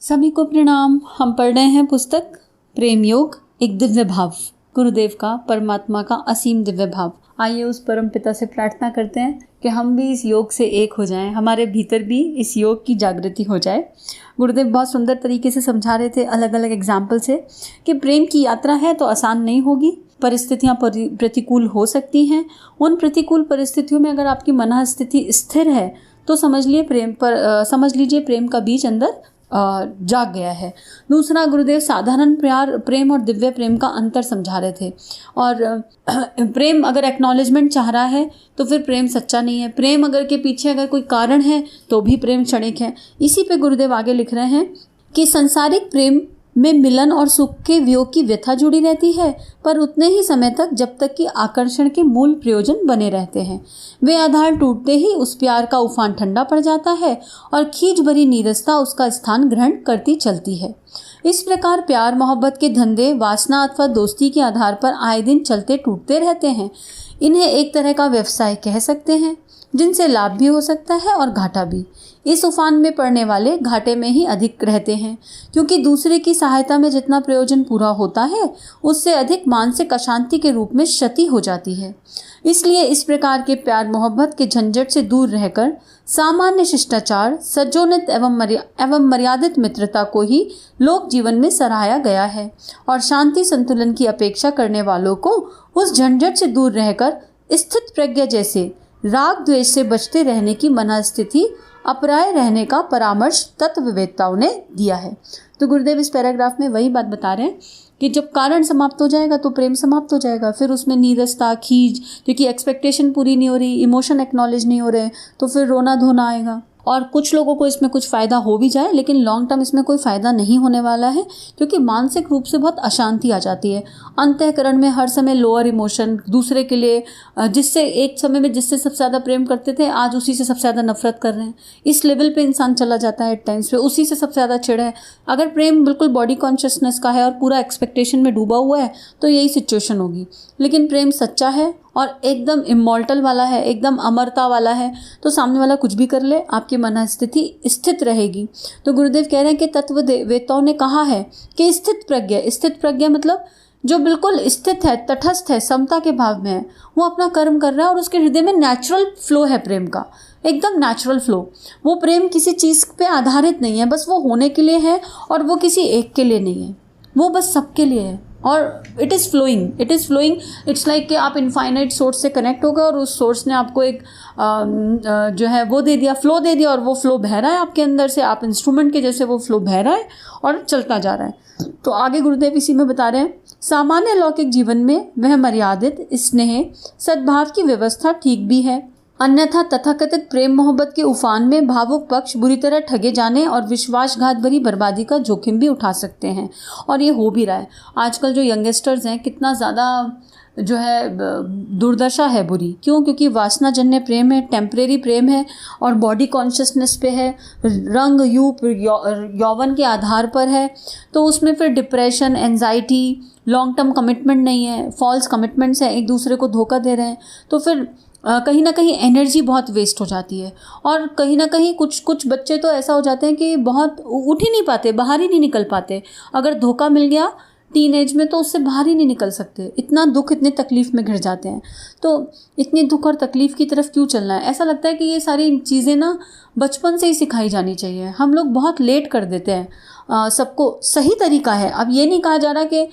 सभी को प्रणाम। हम पढ़ रहे हैं पुस्तक प्रेम योग, एक दिव्य भाव, गुरुदेव का, परमात्मा का असीम दिव्य भाव। आइए उस परम पिता से प्रार्थना करते हैं कि हम भी इस योग से एक हो जाएं, हमारे भीतर भी इस योग की जागृति हो जाए। गुरुदेव बहुत सुंदर तरीके से समझा रहे थे अलग अलग एग्जाम्पल से कि प्रेम की यात्रा है तो आसान नहीं होगी, परिस्थितियाँ प्रतिकूल हो सकती हैं। उन प्रतिकूल परिस्थितियों में अगर आपकी मन स्थिति स्थिर है तो समझ लीजिए प्रेम का बीज अंदर जाग गया है। दूसरा, गुरुदेव साधारण प्रेम और दिव्य प्रेम का अंतर समझा रहे थे। और प्रेम अगर एक्नॉलेजमेंट चाह रहा है तो फिर प्रेम सच्चा नहीं है। प्रेम अगर के पीछे अगर कोई कारण है तो भी प्रेम क्षणिक है। इसी पे गुरुदेव आगे लिख रहे हैं कि सांसारिक प्रेम में मिलन और सुख के वियोग की व्यथा जुड़ी रहती है, पर उतने ही समय तक जब तक कि आकर्षण के मूल प्रयोजन बने रहते हैं। वे आधार टूटते ही उस प्यार का उफान ठंडा पड़ जाता है और खींच भरी नीरसता उसका स्थान ग्रहण करती चलती है। इस प्रकार प्यार मोहब्बत के धंधे वासना अथवा दोस्ती के आधार पर आए दिन चलते टूटते रहते हैं। इन्हें एक तरह का व्यवसाय कह सकते हैं, जिनसे लाभ भी हो सकता है और घाटा भी। इस उफान में पड़ने वाले घाटे में ही अधिक रहते हैं, क्योंकि दूसरे की सहायता में जितना प्रयोजन पूरा होता है उससे अधिक मानसिक अशांति के रूप में क्षति हो जाती है। इसलिए इस प्रकार के प्यार मोहब्बत के झंझट से दूर रहकर सामान्य शिष्टाचार, सज्जोनित एवं मर्यादित मित्रता को ही लोक जीवन में सराहा गया है और शांति संतुलन की अपेक्षा करने वालों को उस झंझट से दूर रहकर स्थित प्रज्ञा जैसे राग द्वेष से बचते रहने की मनस्थिति अपराय रहने का परामर्श तत्ववेत्ताओं ने दिया है। तो गुरुदेव इस पैराग्राफ में वही बात बता रहे हैं कि जब कारण समाप्त हो जाएगा तो प्रेम समाप्त हो जाएगा। फिर उसमें नीरसता, खींच, क्योंकि एक्सपेक्टेशन पूरी नहीं हो रही, इमोशन एक्नॉलेज नहीं हो रहे, तो फिर रोना धोना आएगा। और कुछ लोगों को इसमें कुछ फ़ायदा हो भी जाए, लेकिन लॉन्ग टर्म इसमें कोई फ़ायदा नहीं होने वाला है, क्योंकि मानसिक रूप से बहुत अशांति आ जाती है। अंतःकरण में हर समय लोअर इमोशन, दूसरे के लिए जिससे एक समय में जिससे सबसे ज़्यादा प्रेम करते थे आज उसी से सबसे ज़्यादा नफरत कर रहे हैं। इस लेवल पे इंसान चला जाता है एट टाइम्स पे, उसी से सबसे ज़्यादा चिढ़ है। अगर प्रेम बिल्कुल बॉडी कॉन्शियसनेस का है और पूरा एक्सपेक्टेशन में डूबा हुआ है तो यही सिचुएशन होगी। लेकिन प्रेम सच्चा है और एकदम इमॉर्टल वाला है, एकदम अमरता वाला है, तो सामने वाला कुछ भी कर ले आपकी मनस्थिति स्थित रहेगी। तो गुरुदेव कह रहे हैं कि तत्ववेत्ताओं ने कहा है कि स्थित प्रज्ञा मतलब जो बिल्कुल स्थित है, तटस्थ है, समता के भाव में है, वो अपना कर्म कर रहा है और उसके हृदय में नेचुरल फ्लो है प्रेम का, एकदम नेचुरल फ्लो। वो प्रेम किसी चीज़ पे आधारित नहीं है, बस वो होने के लिए है और वो किसी एक के लिए नहीं है, वो बस सबके लिए है और it is flowing. It's like कि आप इनफाइनाइट सोर्स से कनेक्ट हो गए और उस सोर्स ने आपको एक जो है वो दे दिया, फ्लो दे दिया, और वो फ्लो बह रहा है आपके अंदर से, आप इंस्ट्रूमेंट के जैसे वो फ्लो बह रहा है और चलता जा रहा है। तो आगे गुरुदेव इसी में बता रहे हैं, सामान्य लौकिक जीवन में वह मर्यादित स्नेह सद्भाव की व्यवस्था ठीक भी है, अन्यथा तथाकथित प्रेम मोहब्बत के उफान में भावुक पक्ष बुरी तरह ठगे जाने और विश्वासघात भरी बर्बादी का जोखिम भी उठा सकते हैं। और ये हो भी रहा है। आजकल जो यंगस्टर्स हैं, कितना ज़्यादा जो है दुर्दशा है बुरी। क्यों? क्योंकि वासनाजन्य प्रेम है, टेम्परेरी प्रेम है और बॉडी कॉन्शियसनेस पे है, रंग यूप यौवन के आधार पर है। तो उसमें फिर depression, anxiety, long term commitment नहीं है, फॉल्स कमिटमेंट्स हैं, एक दूसरे को धोखा दे रहे हैं। तो फिर कहीं ना कहीं एनर्जी बहुत वेस्ट हो जाती है। और कहीं ना कहीं कुछ बच्चे तो ऐसा हो जाते हैं कि बहुत उठ ही नहीं पाते, बाहर ही नहीं निकल पाते। अगर धोखा मिल गया टीन एज में तो उससे बाहर ही नहीं निकल सकते, इतना दुख, इतनी तकलीफ़ में घिर जाते हैं। तो इतनी दुख और तकलीफ़ की तरफ क्यों चलना है? ऐसा लगता है कि ये सारी चीज़ें ना बचपन से ही सिखाई जानी चाहिए। हम लोग बहुत लेट कर देते हैं। सबको सही तरीका है, अब ये नहीं कहा जा रहा कि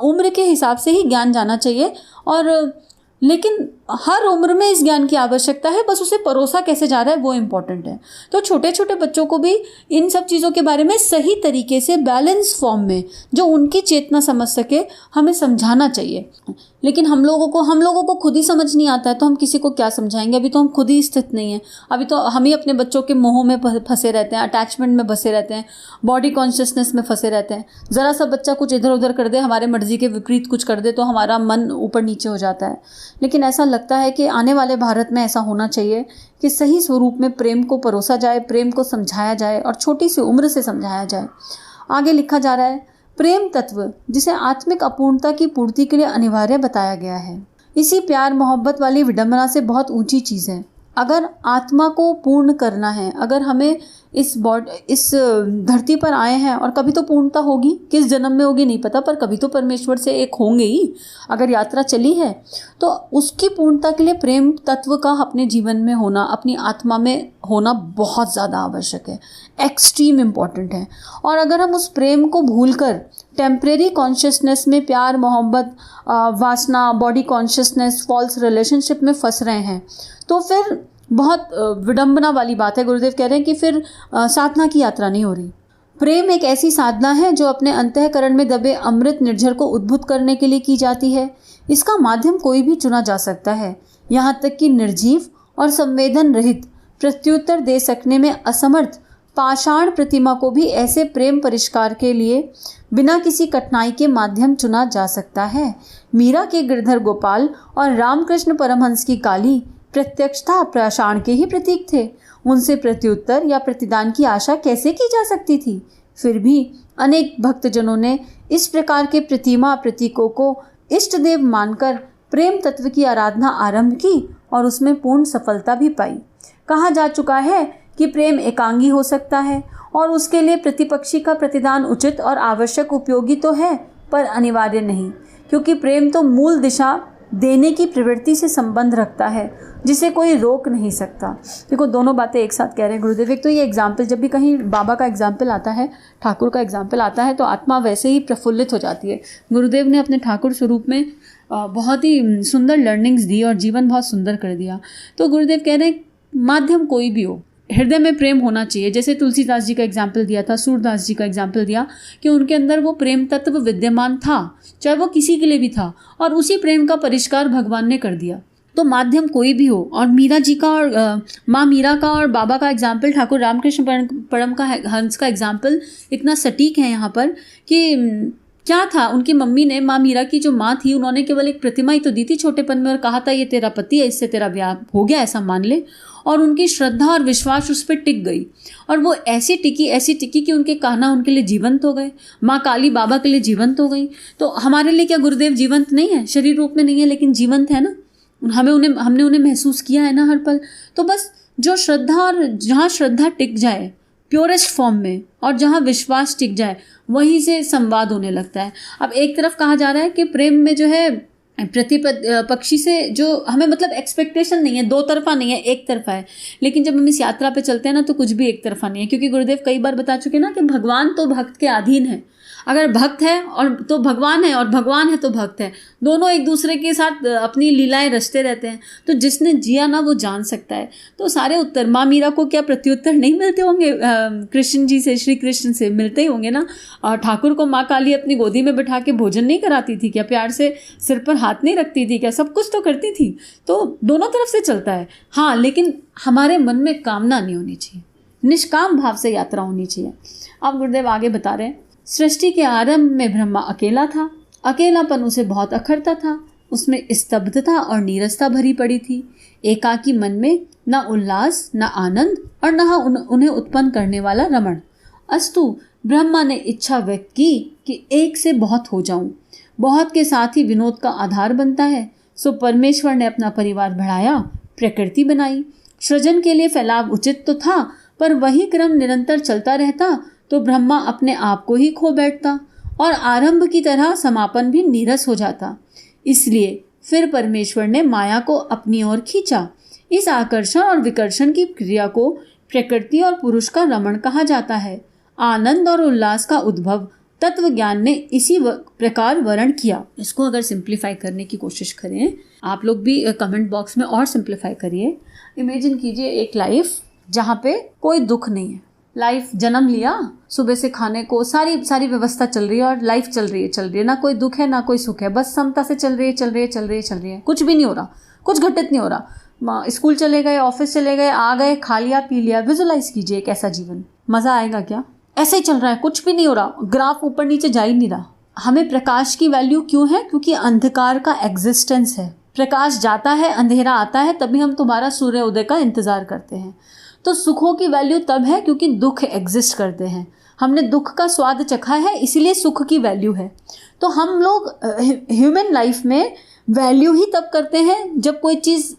उम्र के हिसाब से ही ज्ञान जाना चाहिए, और लेकिन हर उम्र में इस ज्ञान की आवश्यकता है, बस उसे परोसा कैसे जा रहा है वो इम्पॉर्टेंट है। तो छोटे छोटे बच्चों को भी इन सब चीज़ों के बारे में सही तरीके से बैलेंस फॉर्म में, जो उनकी चेतना समझ सके, हमें समझाना चाहिए। लेकिन हम लोगों को खुद ही समझ नहीं आता है तो हम किसी को क्या समझाएंगे? अभी तो हम खुद ही स्थित नहीं हैं। अभी तो हम ही अपने बच्चों के मोह में फंसे रहते हैं, अटैचमेंट में फंसे रहते हैं, बॉडी कॉन्शियसनेस में फंसे रहते हैं। ज़रा सा बच्चा कुछ इधर उधर कर दे, हमारे मर्जी के विपरीत कुछ कर दे, तो हमारा मन ऊपर नीचे हो जाता है। लेकिन ऐसा लगता है कि आने वाले भारत में ऐसा होना चाहिए कि सही स्वरूप में प्रेम को परोसा जाए, प्रेम को समझाया जाए और छोटी सी उम्र से समझाया जाए। आगे लिखा जा रहा है, प्रेम तत्व जिसे आत्मिक अपूर्णता की पूर्ति के लिए अनिवार्य बताया गया है, इसी प्यार मोहब्बत वाली विडंबना से बहुत ऊंची चीज़ है। अगर आत्मा को पूर्ण करना है, अगर हमें इस धरती पर आए हैं, और कभी तो पूर्णता होगी, किस जन्म में होगी नहीं पता, पर कभी तो परमेश्वर से एक होंगे ही। अगर यात्रा चली है तो उसकी पूर्णता के लिए प्रेम तत्व का अपने जीवन में होना, अपनी आत्मा में होना बहुत ज़्यादा आवश्यक है, एक्सट्रीम इम्पॉर्टेंट है। और अगर हम उस प्रेम को भूलकर टेम्परेरी कॉन्शियसनेस में प्यार, मोहब्बत, वासना, बॉडी कॉन्शियसनेस, फॉल्स रिलेशनशिप में फंस रहे हैं, तो फिर बहुत विडंबना वाली बात है। गुरुदेव कह रहे हैं कि फिर साधना की यात्रा नहीं हो रही। प्रेम एक ऐसी साधना है जो अपने अंतःकरण में दबे अमृत निर्झर को उद्भुत करने के लिए की जाती है। इसका माध्यम कोई भी चुना जा सकता है, यहाँ तक कि निर्जीव और संवेदन रहित, प्रत्युत्तर दे सकने में असमर्थ पाषाण प्रतिमा को भी ऐसे प्रेम परिष्कार के लिए बिना किसी कठिनाई के माध्यम चुना जा सकता है। मीरा के गिरधर गोपाल और रामकृष्ण परमहंस की काली प्रत्यक्षता पाषाण के ही प्रतीक थे। उनसे प्रत्युत्तर या प्रतिदान की आशा कैसे की जा सकती थी? फिर भी अनेक भक्तजनों ने इस प्रकार के प्रतिमा प्रतीकों को इष्ट देव मानकर प्रेम तत्व की आराधना आरंभ की और उसमें पूर्ण सफलता भी पाई। कहा जा चुका है कि प्रेम एकांगी हो सकता है और उसके लिए प्रतिपक्षी का प्रतिदान उचित और आवश्यक उपयोगी तो है, पर अनिवार्य नहीं, क्योंकि प्रेम तो मूल दिशा देने की प्रवृत्ति से संबंध रखता है, जिसे कोई रोक नहीं सकता। देखो, दोनों बातें एक साथ कह रहे हैं गुरुदेव। एक तो ये एग्जाम्पल, जब भी कहीं बाबा का एग्जाम्पल आता है, ठाकुर का एग्जाम्पल आता है, तो आत्मा वैसे ही प्रफुल्लित हो जाती है। गुरुदेव ने अपने ठाकुर स्वरूप में बहुत ही सुंदर लर्निंग्स दी और जीवन बहुत सुंदर कर दिया। तो गुरुदेव कह रहे हैं माध्यम कोई भी हो, हृदय में प्रेम होना चाहिए। जैसे तुलसीदास जी का एग्जाम्पल दिया था, सूरदास जी का एग्जाम्पल दिया कि उनके अंदर वो प्रेम तत्व विद्यमान था, चाहे वो किसी के लिए भी था, और उसी प्रेम का परिष्कार भगवान ने कर दिया। तो माध्यम कोई भी हो। और मीरा जी का और माँ मीरा का और बाबा का एग्जाम्पल, ठाकुर रामकृष्ण परम का हंस का एग्जाम्पल इतना सटीक है यहाँ पर कि क्या था, उनकी मम्मी ने, माँ मीरा की जो माँ थी, उन्होंने केवल एक प्रतिमा ही तो दी थी छोटेपन में और कहा था ये तेरा पति है, इससे तेरा ब्याह हो गया, ऐसा मान ले। और उनकी श्रद्धा और विश्वास उस पर टिक गई और वो ऐसी टिकी कि उनके कहना उनके लिए जीवंत हो गए। माँ काली बाबा के लिए जीवंत हो गई। तो हमारे लिए क्या गुरुदेव जीवंत नहीं है? शरीर रूप में नहीं है, लेकिन जीवंत है ना। हमने उन्हें महसूस किया है ना हर पल। तो बस जो श्रद्धा, और जहाँ श्रद्धा टिक जाए प्योरेस्ट फॉर्म में, और जहाँ विश्वास टिक जाए, वहीं से संवाद होने लगता है। अब एक तरफ कहा जा रहा है कि प्रेम में जो है पक्षी से जो हमें मतलब एक्सपेक्टेशन नहीं है, दो तरफा नहीं है, एक तरफा है। लेकिन जब हम इस यात्रा पे चलते हैं ना, तो कुछ भी एक तरफा नहीं है, क्योंकि गुरुदेव कई बार बता चुके ना कि भगवान तो भक्त के अधीन है। अगर भक्त है और तो भगवान है, और भगवान है तो भक्त है, दोनों एक दूसरे के साथ अपनी लीलाएं रचते रहते हैं। तो जिसने जिया ना वो जान सकता है। तो सारे उत्तर, माँ मीरा को क्या प्रत्युत्तर नहीं मिलते होंगे? कृष्ण जी से, श्री कृष्ण से मिलते ही होंगे ना। और ठाकुर को माँ काली अपनी गोदी में बैठा के भोजन नहीं कराती थी क्या? प्यार से सिर पर हाथ नहीं रखती थी क्या? सब कुछ तो करती थी। तो दोनों तरफ से चलता है। हाँ, लेकिन हमारे मन में कामना नहीं होनी चाहिए, निष्काम भाव से यात्रा होनी चाहिए। अब गुरुदेव आगे बता रहे हैं, सृष्टि के आरंभ में ब्रह्मा अकेला था। अकेलापन उसे बहुत अखरता था। उसमें स्तब्धता और नीरसता भरी पड़ी थी। एकाकी मन में न उल्लास, न आनंद, और न उन्हें उत्पन्न करने वाला रमण। अस्तु ब्रह्मा ने इच्छा व्यक्त की कि एक से बहुत हो जाऊं। बहुत के साथ ही विनोद का आधार बनता है। सो परमेश्वर ने अपना परिवार बढ़ाया, प्रकृति बनाई। सृजन के लिए फैलाव उचित तो था, पर वही क्रम निरंतर चलता रहता तो ब्रह्मा अपने आप को ही खो बैठता और आरंभ की तरह समापन भी नीरस हो जाता। इसलिए फिर परमेश्वर ने माया को अपनी ओर खींचा। इस आकर्षण और विकर्षण की क्रिया को प्रकृति और पुरुष का रमण कहा जाता है। आनंद और उल्लास का उद्भव तत्व ज्ञान ने इसी प्रकार वर्ण किया। इसको अगर सिंप्लीफाई करने की कोशिश करें, आप लोग भी कमेंट बॉक्स में और सिंप्लीफाई करिए। इमेजिन कीजिए एक लाइफ जहाँ पे कोई दुख नहीं है। लाइफ जन्म लिया, सुबह से खाने को सारी व्यवस्था चल रही है और लाइफ चल रही है, ना कोई दुख है ना कोई सुख है, बस समता से चल रही है, कुछ भी नहीं हो रहा, कुछ घटित नहीं हो रहा। स्कूल चले गए, ऑफिस चले गए, आ गए, खा लिया, पी लिया। विजुलाइज कीजिए एक ऐसा जीवन, मजा आएगा क्या? ऐसे ही चल रहा है, कुछ भी नहीं हो रहा, ग्राफ ऊपर नीचे जा ही नहीं रहा। हमें प्रकाश की वैल्यू क्यों है? क्योंकि अंधकार का एग्जिस्टेंस है। प्रकाश जाता है, अंधेरा आता है, तभी हम तुम्हारा सूर्योदय का इंतजार करते हैं। तो सुखों की वैल्यू तब है क्योंकि दुख एग्जिस्ट करते हैं। हमने दुख का स्वाद चखा है, इसीलिए सुख की वैल्यू है। तो हम लोग ह्यूमन लाइफ में वैल्यू ही तब करते हैं जब कोई चीज़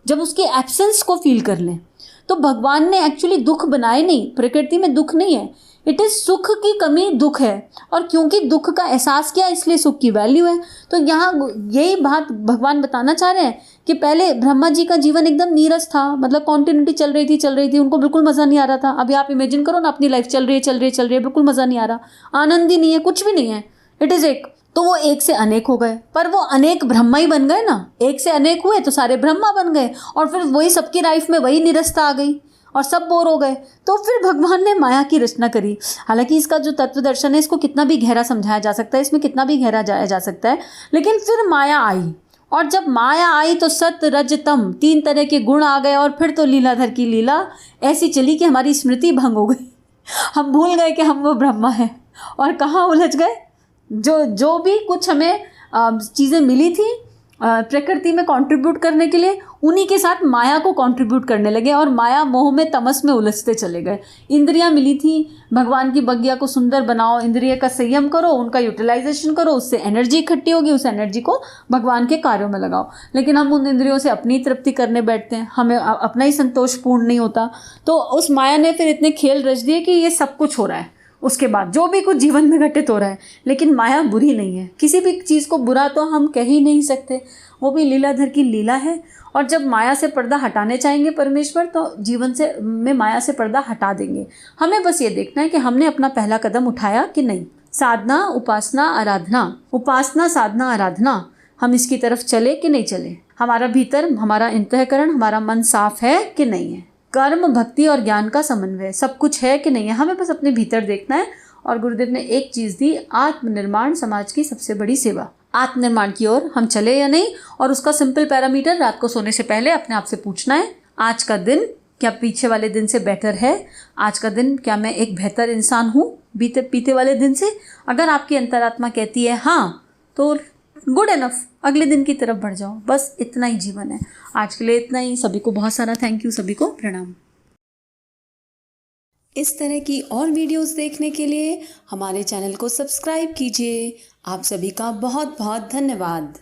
जब उसके एब्सेंस को फील कर लें। तो भगवान ने एक्चुअली दुख बनाए नहीं, प्रकृति में दुख नहीं है, इट इज़ सुख की कमी दुख है, और क्योंकि दुख का एहसास किया इसलिए सुख की वैल्यू है। तो यहाँ यही बात भगवान बताना चाह रहे हैं कि पहले ब्रह्मा जी का जीवन एकदम नीरस था, मतलब कॉन्टिन्यूटी चल रही थी, उनको बिल्कुल मज़ा नहीं आ रहा था। अभी आप इमेजिन करो ना, अपनी लाइफ चल रही है, बिल्कुल मज़ा नहीं आ रहा, आनंद ही नहीं है, कुछ भी नहीं है, इट इज़ एक। तो वो एक से अनेक हो गए, पर वो अनेक ब्रह्मा ही बन गए ना, एक से अनेक हुए तो सारे ब्रह्मा बन गए, और फिर वही सबकी लाइफ में वही निरस्ता आ गई और सब बोर हो गए। तो फिर भगवान ने माया की रचना करी। हालांकि इसका जो तत्व दर्शन है, इसको कितना भी गहरा समझाया जा सकता है, इसमें कितना भी गहरा जाया जा सकता है, लेकिन फिर माया आई, और जब माया आई तो सत रज तम 3 तरह के गुण आ गए, और फिर तो लीलाधर की लीला ऐसी चली कि हमारी स्मृति भंग हो गई। हम भूल गए कि हम वो ब्रह्मा हैं, और कहाँ उलझ गए। जो भी कुछ हमें चीज़ें मिली थी प्रकृति में कंट्रीब्यूट करने के लिए, उन्हीं के साथ माया को कंट्रीब्यूट करने लगे, और माया मोह में तमस में उलझते चले गए। इंद्रियां मिली थी, भगवान की बगिया को सुंदर बनाओ, इंद्रिय का संयम करो, उनका यूटिलाइजेशन करो, उससे एनर्जी इकट्ठी होगी, उस एनर्जी को भगवान के कार्यों में लगाओ। लेकिन हम उन इंद्रियों से अपनी तृप्ति करने बैठते हैं, हमें अपना ही संतोष पूर्ण नहीं होता। तो उस माया ने फिर इतने खेल रच दिए कि ये सब कुछ हो रहा है, उसके बाद जो भी कुछ जीवन में घटित हो रहा है। लेकिन माया बुरी नहीं है, किसी भी चीज़ को बुरा तो हम कह ही नहीं सकते, वो भी लीलाधर की लीला है। और जब माया से पर्दा हटाने चाहेंगे परमेश्वर, तो जीवन से में माया से पर्दा हटा देंगे। हमें बस ये देखना है कि हमने अपना पहला कदम उठाया कि नहीं। साधना, उपासना, आराधना, उपासना, साधना, आराधना, हम इसकी तरफ चले कि नहीं चले। हमारा भीतर, हमारा अंतःकरण, हमारा मन साफ है कि नहीं है। कर्म, भक्ति और ज्ञान का समन्वय सब कुछ है कि नहीं है, हमें बस अपने भीतर देखना है। और गुरुदेव ने एक चीज़ दी, आत्मनिर्माण समाज की सबसे बड़ी सेवा। आत्मनिर्माण की ओर हम चले या नहीं, और उसका सिंपल पैरामीटर रात को सोने से पहले अपने आप से पूछना है, आज का दिन क्या पीछे वाले दिन से बेटर है? आज का दिन क्या मैं एक बेहतर इंसान हूँ पीते वाले दिन से? अगर आपकी अंतरात्मा कहती है हाँ, तो गुड इनफ, अगले दिन की तरफ बढ़ जाओ। बस इतना ही जीवन है। आज के लिए इतना ही। सभी को बहुत सारा थैंक यू, सभी को प्रणाम। इस तरह की और वीडियोस देखने के लिए हमारे चैनल को सब्सक्राइब कीजिए। आप सभी का बहुत बहुत धन्यवाद।